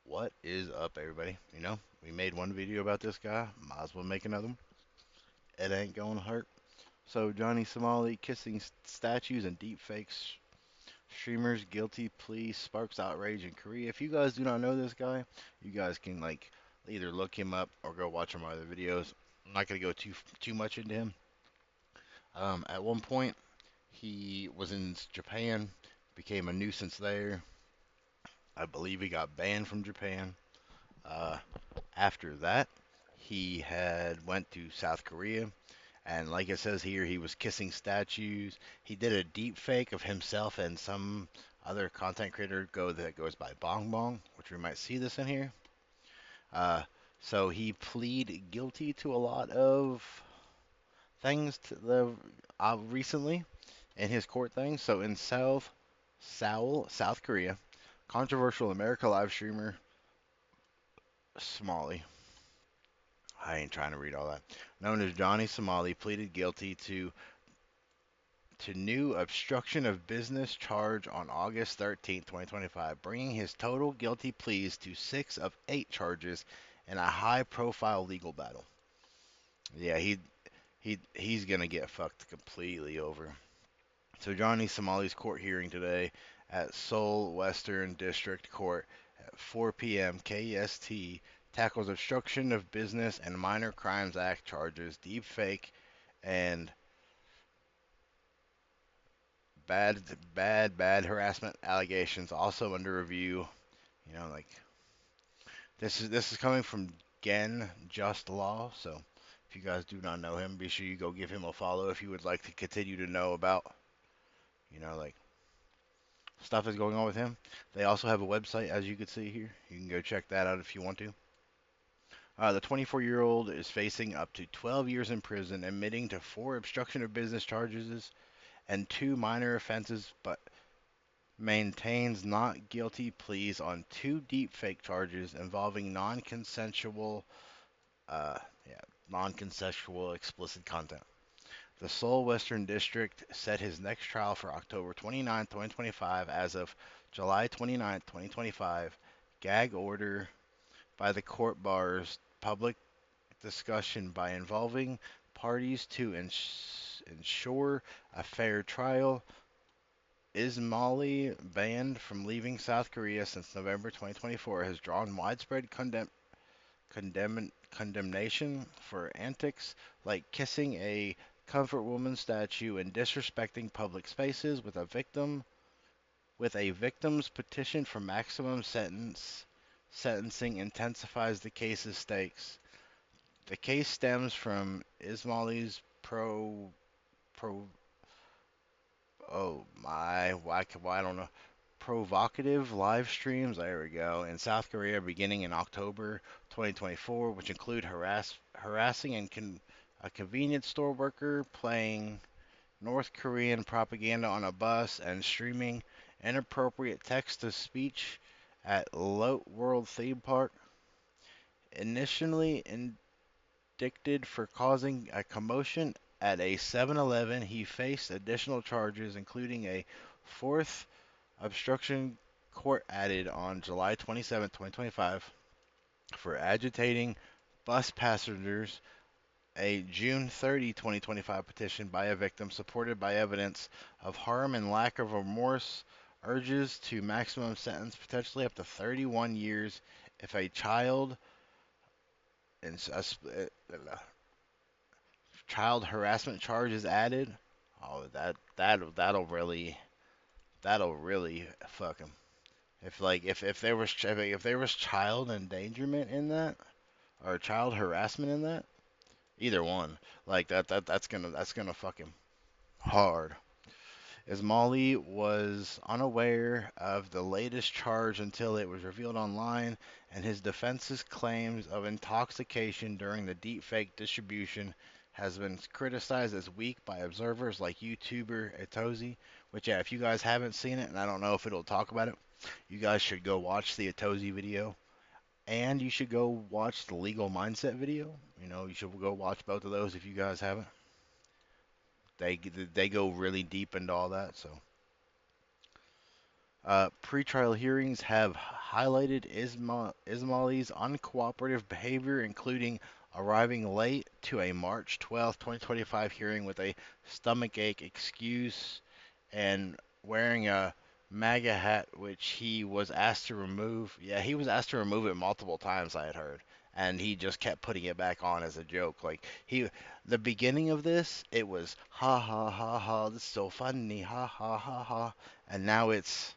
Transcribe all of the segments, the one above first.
What is up, everybody? We made one video about this guy. Might as well make another one. It ain't gonna hurt. So, Johnny Somali kissing statues and deepfakes streamers guilty plea sparks outrage in Korea. If you guys do not know this guy, you guys can either look him up or go watch some other videos. I'm not gonna go too much into him. At one point, he was in Japan, became a nuisance there. I believe he got banned from Japan. Uh, After that, he had went to South Korea, and like it says here, he was kissing statues. He did a deep fake of himself and some other content creator that goes by Bong Bong, which we might see this in here. Uh, so he pleaded guilty to a lot of things recently in his court thing. So in Seoul, South Korea, controversial America live streamer Smalley, I ain't trying to read all that. Known as Johnny Somali, pleaded guilty to new obstruction of business charge on August 13th, 2025, bringing his total guilty pleas to 6 of 8 charges in a high-profile legal battle. Yeah, he's gonna get fucked completely over. So Johnny Somali's court hearing today at Seoul Western District Court at 4 p.m. KST tackles obstruction of business and minor crimes act charges, deepfake, and bad, bad harassment allegations also under review. Like this is coming from Gen Just Law. So if you guys do not know him, be sure you go give him a follow if you would like to continue to know about like stuff is going on with him. They also have a website, as you can see here. You can go check that out if you want to. The 24-year-old is facing up to 12 years in prison, admitting to 4 obstruction of business charges and 2 minor offenses, but maintains not guilty pleas on 2 deepfake charges involving uh, yeah, non-consensual explicit content. The Seoul Western District set his next trial for October 29, 2025, as of July 29, 2025. Gag order by the court bars public discussion by involving parties to ensure a fair trial. Ismaili, banned from leaving South Korea since November 2024, has drawn widespread condemnation for antics like kissing a comfort woman statue and disrespecting public spaces with a victim's petition for maximum sentencing intensifies the case's stakes. The case stems from Ismaili's pro oh my why I don't know, provocative live streams, there we go, in South Korea beginning in October 2024, which include harassing a convenience store worker, playing North Korean propaganda on a bus, and streaming inappropriate text to speech at Lotte World Theme Park. Initially indicted for causing a commotion at a 7-Eleven, he faced additional charges, including a fourth obstruction court added on July 27, 2025, for agitating bus passengers. A June 30, 2025 petition by a victim supported by evidence of harm and lack of remorse urges to maximum sentence, potentially up to 31 years if a child harassment charge is added. Oh, that'll really fuck him. If there was child endangerment in that or child harassment in that, either one, like that's gonna fuck him hard. Ismaili was unaware of the latest charge until it was revealed online, and his defense's claims of intoxication during the deepfake distribution has been criticized as weak by observers like YouTuber Etozi. Which, yeah, if you guys haven't seen it, and I don't know if it'll talk about it, you guys should go watch the Etozi video, and you should go watch the Legal Mindset video. You should go watch both of those if you guys haven't. They go really deep into all that, so. Pretrial hearings have highlighted Ismaili's uncooperative behavior, including arriving late to a March 12, 2025 hearing with a stomachache excuse and wearing a MAGA hat, which he was asked to remove. Yeah, he was asked to remove it multiple times, I had heard. And he just kept putting it back on as a joke. The beginning of this, it was ha ha ha ha, this is so funny, ha ha ha ha. And now it's,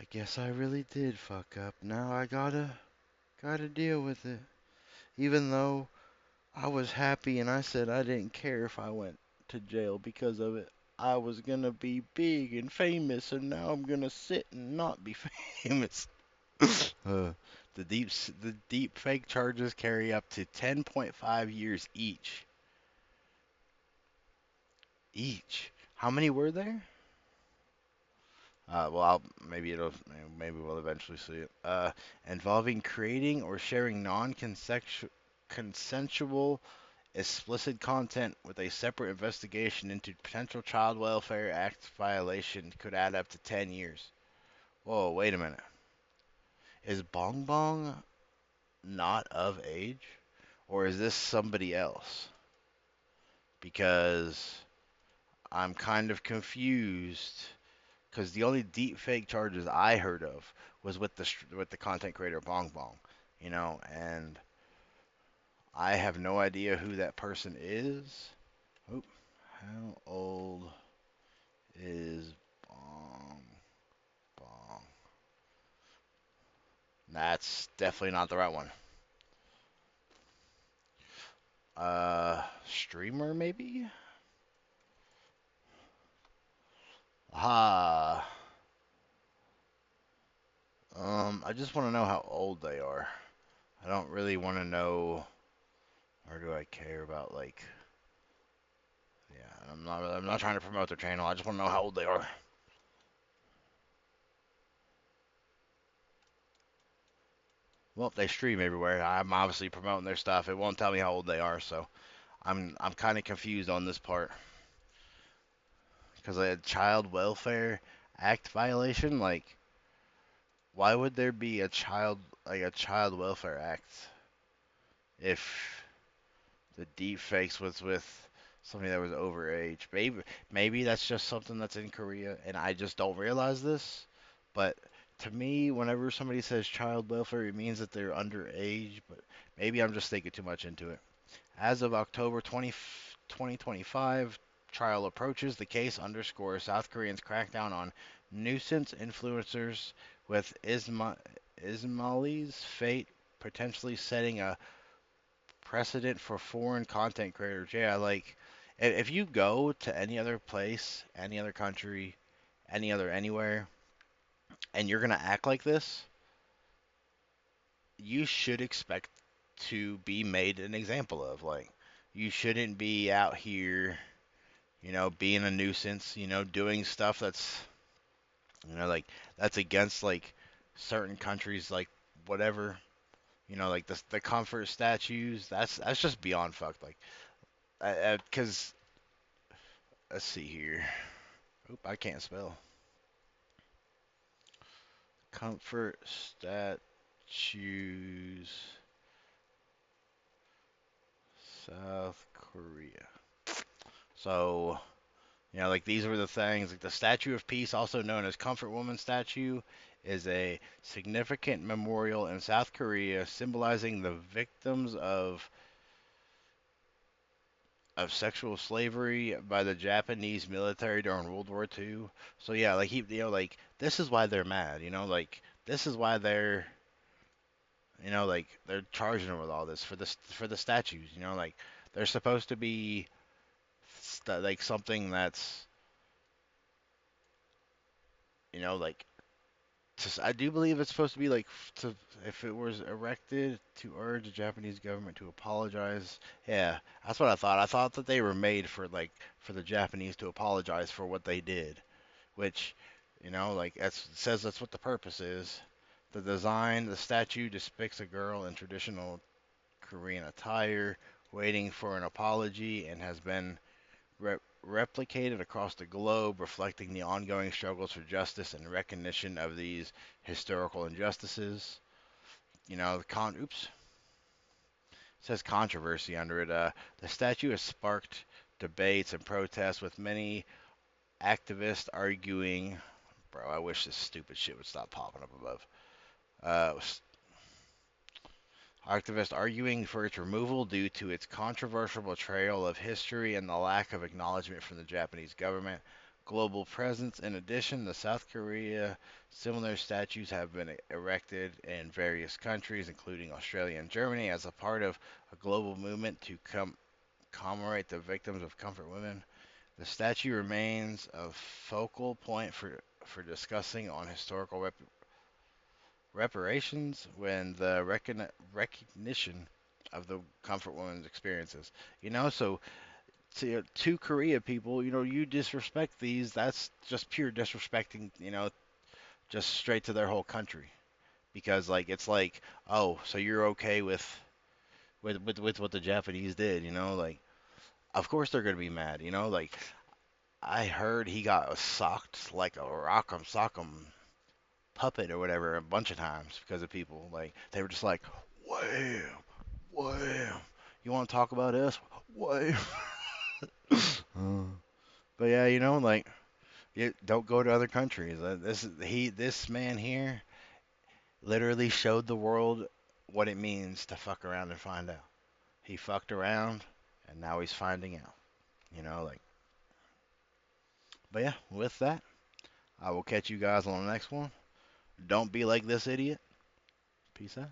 I guess I really did fuck up. Now I gotta deal with it. Even though I was happy and I said I didn't care if I went to jail because of it. I was gonna be big and famous, and now I'm gonna sit and not be famous. uh, the deep fake charges carry up to 10.5 years each. Each. How many were there? Maybe we'll eventually see it. Involving creating or sharing non-consensual explicit content with a separate investigation into potential Child Welfare Act violation could add up to 10 years. Whoa, wait a minute. Is Bong Bong not of age? Or is this somebody else? Because I'm kind of confused. Because the only deep fake charges I heard of was with the content creator Bong Bong, and I have no idea who that person is. Oop, how old is Bong Bong? That's definitely not the right one. Streamer maybe? Ah, I just want to know how old they are. I don't really want to know, or do I care about yeah, I'm not trying to promote their channel. I just want to know how old they are. Well, they stream everywhere. I'm obviously promoting their stuff. It won't tell me how old they are, so I'm kind of confused on this part because a child welfare act violation, like why would there be a child welfare act if the deep fakes was with somebody that was overage? Maybe that's just something that's in Korea and I just don't realize this. But to me, whenever somebody says child welfare, it means that they're underage. But maybe I'm just thinking too much into it. As of October 2025, trial approaches. The case underscores South Koreans' crackdown on nuisance influencers, with Ismaili's fate potentially setting a precedent for foreign content creators. Yeah, like if you go to any other place, any other country, anywhere, and you're gonna act like this, you should expect to be made an example of. Like, you shouldn't be out here, being a nuisance, doing stuff like that's against like certain countries, like whatever, like the comfort statues. That's just beyond fucked. Like, because let's see here. Oop, I can't spell. Comfort statues, South Korea. So, like these were the things. Like the Statue of Peace, also known as Comfort Woman statue, is a significant memorial in South Korea symbolizing the victims of sexual slavery by the Japanese military during World War II. So yeah, like like this is why they're mad. Like this is why they're charging them with all this for the statues. Like they're supposed to be like something that's like I do believe it's supposed to be like if it was erected to urge the Japanese government to apologize. Yeah, that's what I thought. I thought that they were made for the Japanese to apologize for what they did, which like it says that's what the purpose is. The statue depicts a girl in traditional Korean attire, waiting for an apology, and has been replicated across the globe, reflecting the ongoing struggles for justice and recognition of these historical injustices. You know, oops, it says controversy under it. The statue has sparked debates and protests, with many activists arguing. Bro, I wish this stupid shit would stop popping up above. Uh, Activists arguing for its removal due to its controversial portrayal of history and the lack of acknowledgement from the Japanese government. Global presence. In addition, the South Korea similar statues have been erected in various countries, including Australia and Germany, as a part of a global movement to commemorate the victims of comfort women. The statue remains a focal point for discussing on historical reparations when the recognition of the comfort women's experiences. So to Korea people, you disrespect these. That's just pure disrespecting. Just straight to their whole country because like it's like, oh, so you're okay with what the Japanese did. Like of course they're gonna be mad. Like I heard he got socked like a rock'em sock'em puppet or whatever a bunch of times because of people. Like they were just like, wham, wham. You want to talk about us? Wham. But yeah, like don't go to other countries. This man here literally showed the world what it means to fuck around and find out. He fucked around and now he's finding out. Like. But yeah, with that, I will catch you guys on the next one. Don't be like this idiot. Peace out.